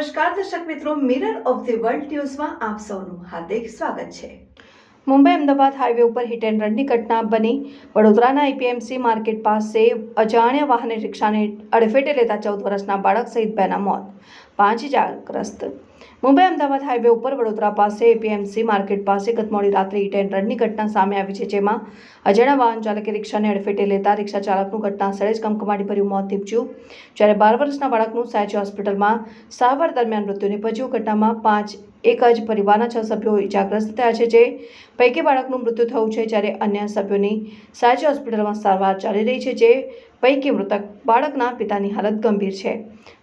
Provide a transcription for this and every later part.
નમસ્કાર દર્શક મિત્રો, મિરર ઓફ ધ વર્લ્ડ ન્યૂઝમાં આપ સૌનું હાર્દિક સ્વાગત છે। મુંબઈ અમદાવાદ હાઈવે ઉપર હિટ એન્ડ રનની ઘટના બની। વડોદરાના એપીએમસી માર્કેટ પાસે અજાણ્યા વાહને રિક્ષાને અડફેટે લેતા 14 વર્ષના બાળક સહિત 2ના મોત, 5 ઇજાગ્રસ્ત। મુંબઈ અમદાવાદ હાઈવે ઉપર વડોદરા પાસે એપીએમસી માર્કેટ પાસે ગત મોડી રાત્રે હિટ એન્ડ રનની ઘટના સામે આવી છે, જેમાં અજાણ્યા વાહન ચાલકે રિક્ષાને અડફેટે લેતા રિક્ષા ચાલકનું ઘટના સ્થળે જ કમકમાટીભર્યું મોત નીપજ્યું, જ્યારે 12 વર્ષના બાળકનું સયાજી હોસ્પિટલમાં સારવાર દરમિયાન મૃત્યુ નીપજ્યું। ઘટનામાં એક જ પરિવારના 6 સભ્યો ઇજાગ્રસ્ત થયા છે, જે પૈકી બાળકનું મૃત્યુ થયું છે, જ્યારે અન્ય સભ્યોની સયાજી હોસ્પિટલમાં સારવાર ચાલી રહી છે, જે પૈકી મૃતક બાળકના પિતાની હાલત ગંભીર છે।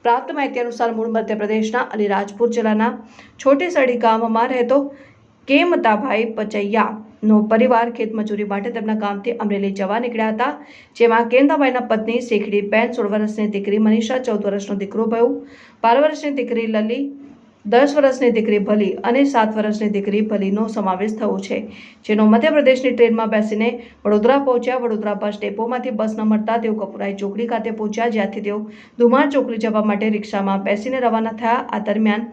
પ્રાપ્ત માહિતી અનુસાર મૂળ મધ્યપ્રદેશના અલીરાજપુર જિલ્લાના છોટેસડી ગામમાં રહેતો કેમતાભાઈ પચૈયાનો પરિવાર ખેતમજૂરી માટે તેમના ગામથી અમરેલી જવા નીકળ્યા હતા, જેમાં કેમતાભાઈના પત્ની શેખડીબેન, 16 વર્ષની દીકરી મનીષા, 14 વર્ષનો દીકરો ભયુ, 12 વર્ષની દીકરી લલી, 10 વર્ષની દીકરી ભલી અને 7 વર્ષની દીકરી ભલીનો સમાવેશ થયો છે, જેનો મધ્યપ્રદેશની ટ્રેનમાં બેસીને વડોદરા પહોંચ્યા। વડોદરા બસ ડેપોમાંથી બસ ન મળતા તેઓ કપુરાઈ ચોકડી ખાતે પહોંચ્યા, જ્યાંથી તેઓ ધુમાડ ચોકડી જવા માટે રિક્ષામાં બેસીને રવાના થયા। આ દરમિયાન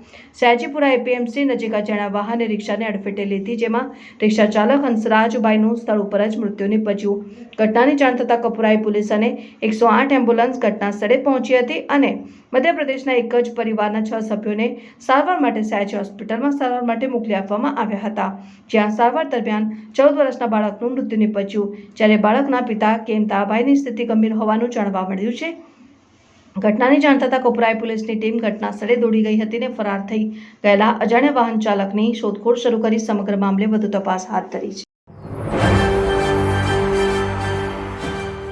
સયાજીપુરા એપીએમસી નજીક અજાણ્યા વાહને રિક્ષાને અડફેટે લીધી, જેમાં રિક્ષા ચાલક હંસરાજભાઈનું સ્થળ ઉપર જ મૃત્યુ નીપજ્યું। ઘટનાની જાણ થતાં કપુરાઈ પોલીસ અને 108 એમ્બ્યુલન્સ ઘટના સ્થળે પહોંચી હતી અને મધ્યપ્રદેશના એક જ પરિવારના 6 સભ્યોને સારવાર માટે સયાજી હોસ્પિટલમાં સારવાર માટે મોકલી આપવામાં આવ્યા હતા, જ્યાં સારવાર દરમિયાન 14 વર્ષના બાળકનું મૃત્યુ નીપજ્યું, જ્યારે બાળકના પિતા કેમતાભાઈની સ્થિતિ ગંભીર હોવાનું જાણવા મળ્યું છે। ઘટનાની જાણ થતાં કપુરાઈ પોલીસની ટીમ ઘટના સ્થળે દોડી ગઈ હતી અને ફરાર થઈ ગયેલા અજાણ્યા વાહન ચાલકની શોધખોળ શરૂ કરી સમગ્ર મામલે વધુ તપાસ હાથ ધરી છે।